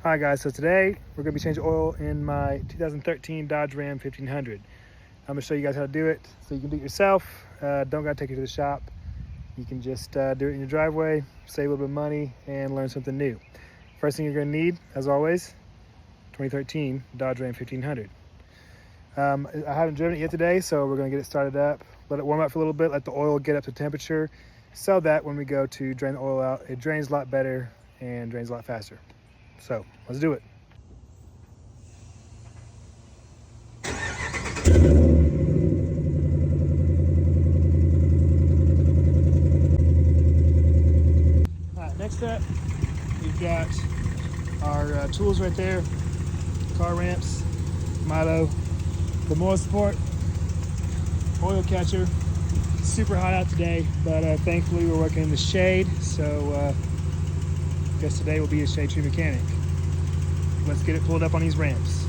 Hi guys, so today we're going to be changing oil in my 2013 Dodge Ram 1500. I'm going to show you guys how to do it so you can do it yourself. Don't got to take it to the shop. You can just do it in your driveway, save a little bit of money, and learn something new. First thing you're going to need, as always, 2013 Dodge Ram 1500. I haven't driven it yet today, so we're going to get it started up, let it warm up for a little bit, let the oil get up to temperature, so that when we go to drain the oil out, it drains a lot better and drains a lot faster. So let's do it. All right, next up, we've got our tools right there, car ramps, Milo, the motor support, oil catcher. Super hot out today, but thankfully we're working in the shade, so I guess today will be a shade tree mechanic. Let's get it pulled up on these ramps.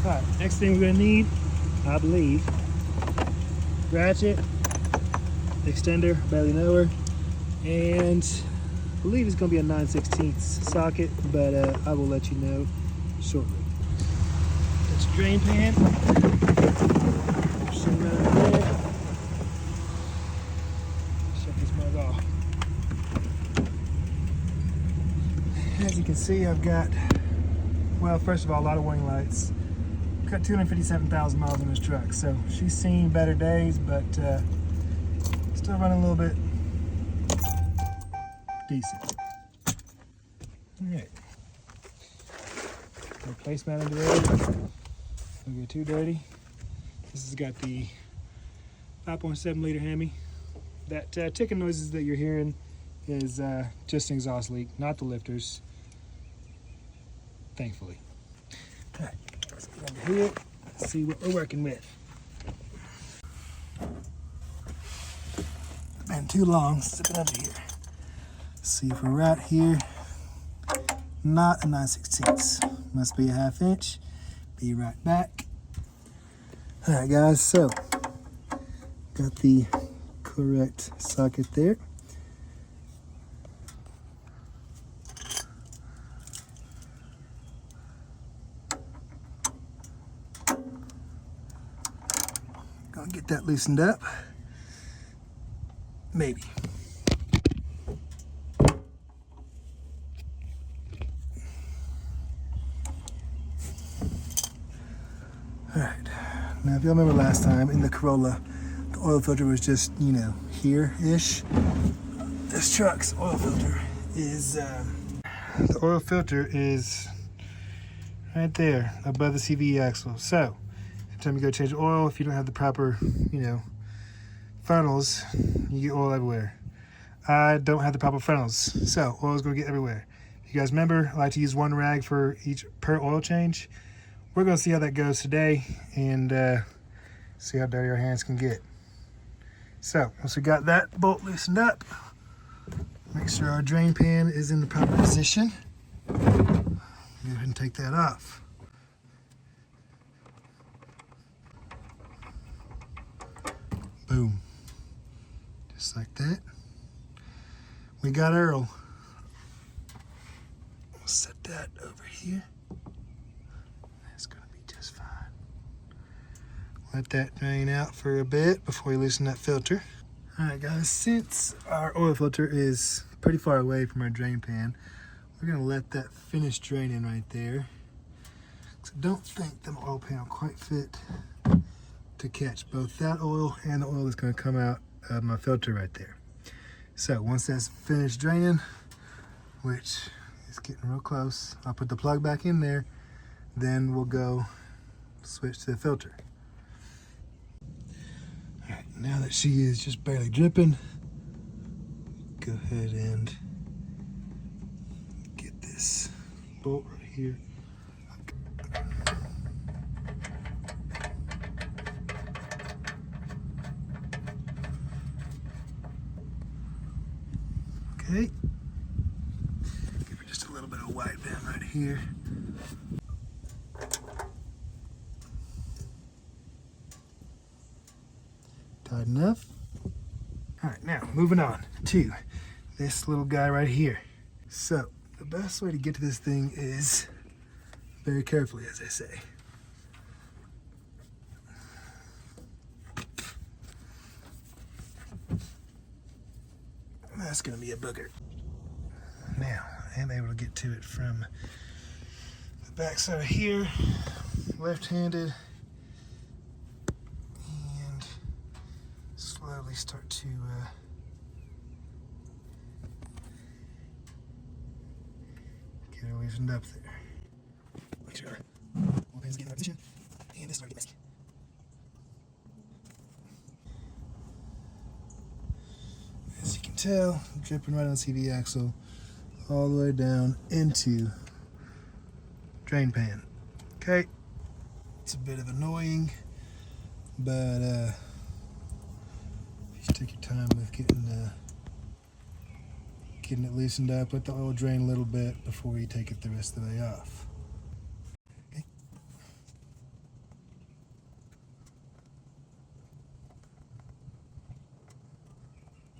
All right, next thing we're gonna need, I believe, ratchet, extender, belly knower, and I believe it's gonna be a 9/16 socket, but I will let you know shortly. That's your drain pan. Shut this mug off. As you can see, I've got, well, first of all, a lot of warning lights. Got 257,000 miles on this truck, so she's seen better days, but still running a little bit decent. All right, no placemat under there. Don't get too dirty. This has got the 5.7 liter Hemi. That ticking noises that you're hearing is just an exhaust leak, not the lifters, thankfully. All right. Let's get under here, see what we're working with. It's been too long since I've been under here. See if we're right here. Not a 9/16. Must be a 1/2 inch. Be right back. All right, guys, so got the correct socket there. Gonna get that loosened up. Maybe. All right. Now, if y'all remember last time in the Corolla, the oil filter was just, you know, here-ish. This truck's oil filter is, the oil filter is right there above the CVE axle. So, time you go change oil, if you don't have the proper, you know, funnels, you get oil everywhere. I don't have the proper funnels, so oil's gonna get everywhere. If you guys remember, I like to use one rag for each per oil change. We're gonna see how that goes today and see how dirty our hands can get. So once we got that bolt loosened up, make sure our drain pan is in the proper position. Go ahead and take that off. Boom. Just like that. We got Earl. We'll set that over here. That's gonna be just fine. Let that drain out for a bit before we loosen that filter. All right, guys, since our oil filter is pretty far away from our drain pan, we're gonna let that finish draining right there. So I don't think the oil pan will quite fit to catch both that oil and the oil that's going to come out of my filter right there. So once that's finished draining, which is getting real close, I'll put the plug back in there, then we'll go switch to the filter. All right, now that she is just barely dripping, go ahead and get this bolt right here. Okay. Give her just a little bit of white band right here. Tight enough. All right, now moving on to this little guy right here. So the best way to get to this thing is very carefully, as I say. That's gonna be a booger. Now, I am able to get to it from the back side here, left-handed, and slowly start to get her loosened up there. Make sure all pins get in the right position, and this is where we get messy. As you can tell, I'm dripping right on the CV axle, all the way down into drain pan. Okay, it's a bit of annoying, but if you take your time with getting it loosened up, let the oil drain a little bit before you take it the rest of the way off. Okay.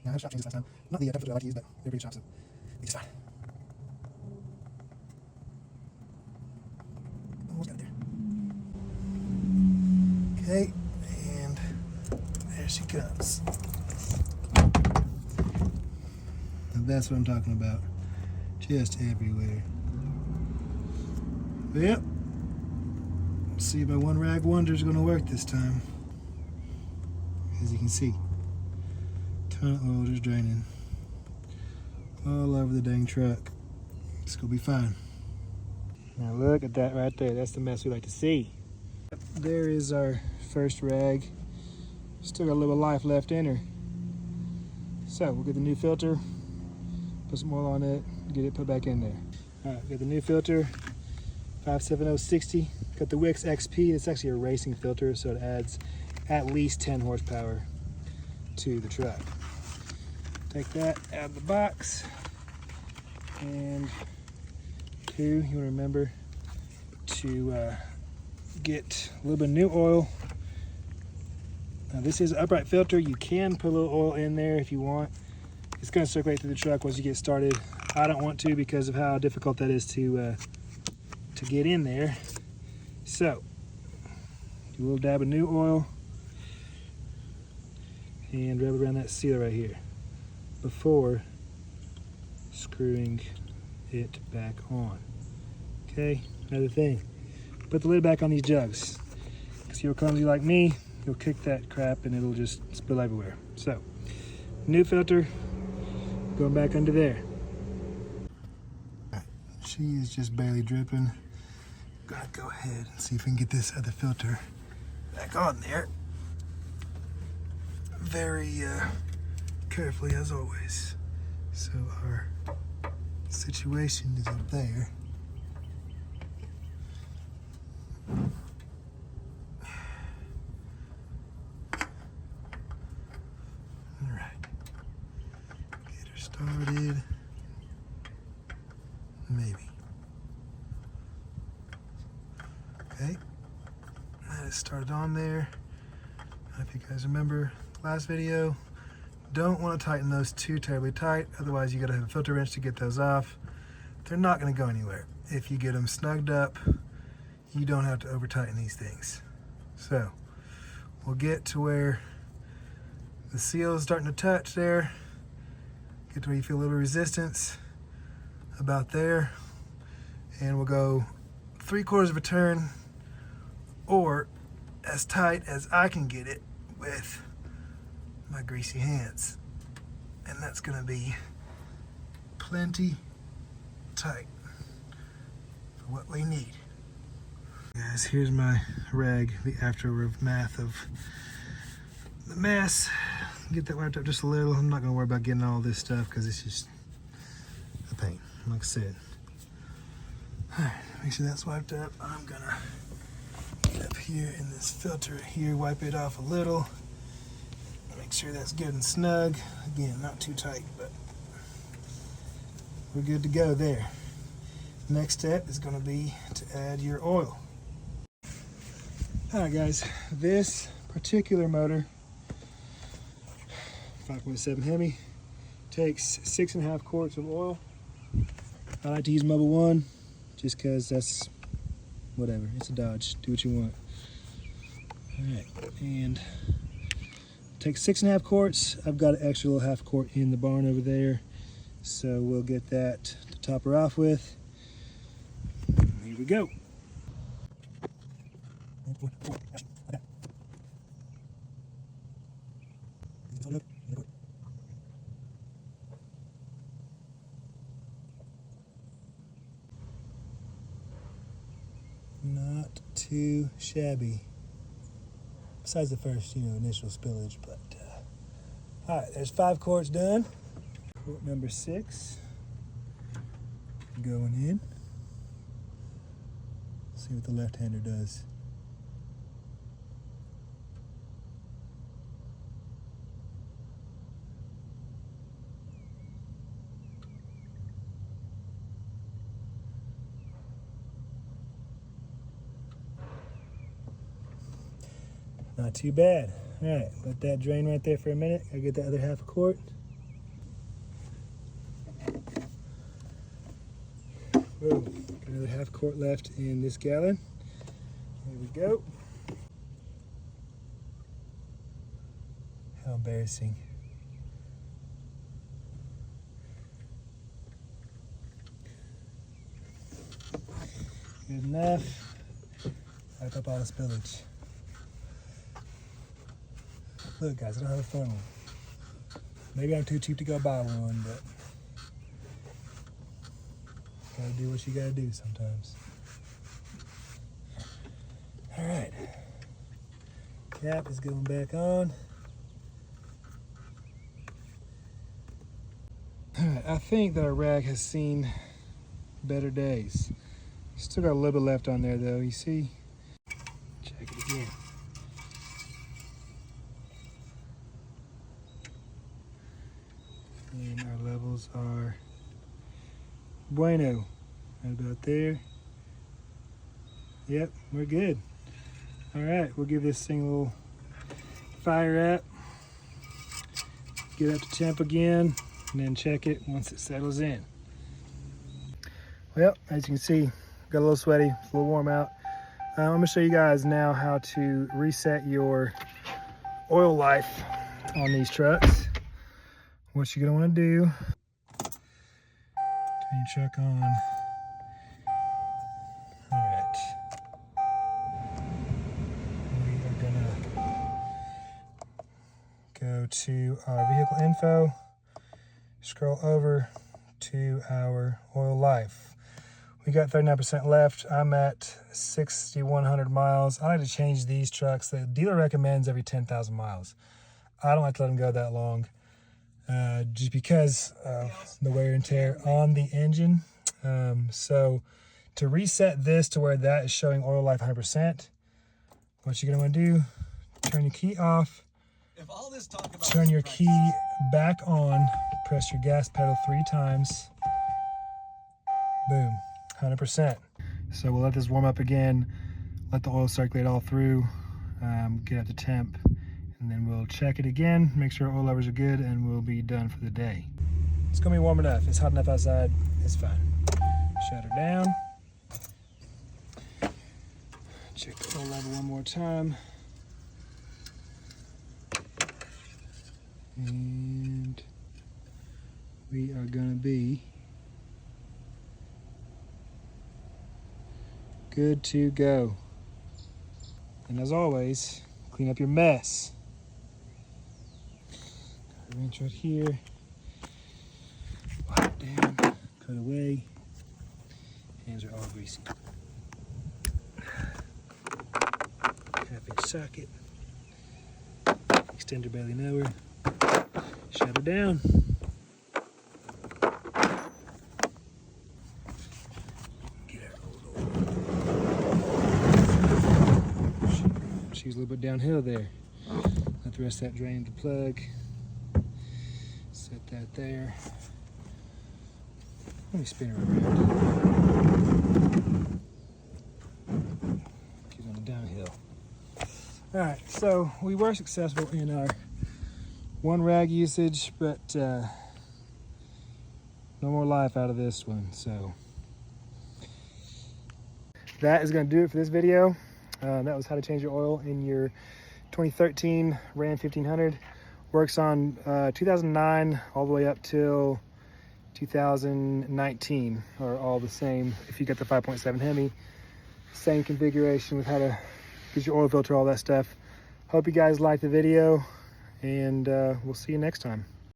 Now I have shop changes last time. Not the type of filter I like to use, but they're pretty shops, so it's fine. Almost got it there. Okay, and there she comes. And that's what I'm talking about. Just everywhere. But yep. See, my one rag wonder is going to work this time. As you can see. Ton of oil just draining all over the dang truck. It's gonna be fine. Now look at that right there. That's the mess we like to see. There is our first rag. Still got a little life left in her. So we'll get the new filter, put some oil on it, get it put back in there. All right, got the new filter, 57060. Got the Wix XP. It's actually a racing filter, so it adds at least 10 horsepower to the truck. Take that out of the box, and you want to remember to get a little bit of new oil. Now this is an upright filter. You can put a little oil in there if you want. It's going to circulate through the truck once you get started. I don't want to because of how difficult that is to get in there. So do a little dab of new oil and rub it around that sealer right here before screwing it back on. Okay, another thing, put the lid back on these jugs. Because you're clumsy like me, you'll kick that crap and it'll just spill everywhere. So, new filter, going back under there. She is just barely dripping. Gonna go ahead and see if we can get this other filter back on there. Very carefully as always. So our situation is up there. Alright. Get her started. Maybe. Okay. That is started on there. If you guys remember last video, don't want to tighten those too terribly tight, otherwise you got to have a filter wrench to get those off. They're not going to go anywhere. If you get them snugged up, you don't have to over tighten these things. So we'll get to where the seal is starting to touch there, get to where you feel a little resistance about there, and we'll go 3/4 of a turn or as tight as I can get it with my greasy hands, and that's gonna be plenty tight for what we need. Guys, here's my rag, the aftermath of the mess. Get that wiped up just a little. I'm not gonna worry about getting all this stuff because it's just a pain, like I said. All right, make sure that's wiped up. I'm gonna get up here in this filter here, wipe it off a little. Make sure that's good and snug. Again, not too tight, but we're good to go there. Next step is going to be to add your oil. Alright guys, this particular motor, 5.7 Hemi, takes 6.5 quarts of oil. I like to use Mobil 1 just because that's whatever, it's a Dodge, do what you want. Alright, and takes 6.5 quarts. I've got an extra little half quart in the barn over there, so we'll get that to top her off with. Here we go. Not too shabby. Besides the first, initial spillage, but all right, there's 5 quarts done. Quart number 6 going in. See what the left-hander does. Not too bad. All right, let that drain right there for a minute. I'll get the other half a quart. Boom. Got another half quart left in this gallon. Here we go. How embarrassing. Good enough. Wipe up all the spillage. Look guys, I don't have a funnel. Maybe I'm too cheap to go buy one, but gotta do what you gotta do sometimes. All right, cap is going back on. All right, I think that our rag has seen better days. Still got a little bit left on there though, you see? Check it again. And our levels are bueno. Right about there. Yep, we're good. All right, we'll give this thing a little fire up. Get up to temp again, and then check it once it settles in. Well, as you can see, got a little sweaty, it's a little warm out. I'm gonna show you guys now how to reset your oil life on these trucks. What you're gonna wanna do, turn your truck on. All right. We are gonna go to our vehicle info, scroll over to our oil life. We got 39% left. I'm at 6,100 miles. I like to change these trucks. The dealer recommends every 10,000 miles. I don't like to let them go that long. Just because of the wear and tear on the engine. So to reset this to where that is showing oil life 100%, what you're gonna wanna do, turn your key off, turn your key back on, press your gas pedal 3 times, boom, 100%. So we'll let this warm up again, let the oil circulate all through, get up to temp, and then we'll check it again, make sure oil levels are good, and we'll be done for the day. It's gonna be warm enough. It's hot enough outside. It's fine. Shut her down. Check the oil level one more time. And we are gonna be good to go. And as always, clean up your mess. Wrench right here, wipe it down, cut away. Hands are all greasy. Half-inch socket, extender belly knower, shut her down. Get her old. She's a little bit downhill there. Let the rest of that drain into the plug. Set that there. Let me spin it around. Get on the downhill. All right, so we were successful in our one rag usage, but no more life out of this one. So that is going to do it for this video. That was how to change your oil in your 2013 Ram 1500. Works on 2009 all the way up till 2019 are all the same. If you get the 5.7 Hemi, same configuration with how to get your oil filter, all that stuff. Hope you guys liked the video, and we'll see you next time.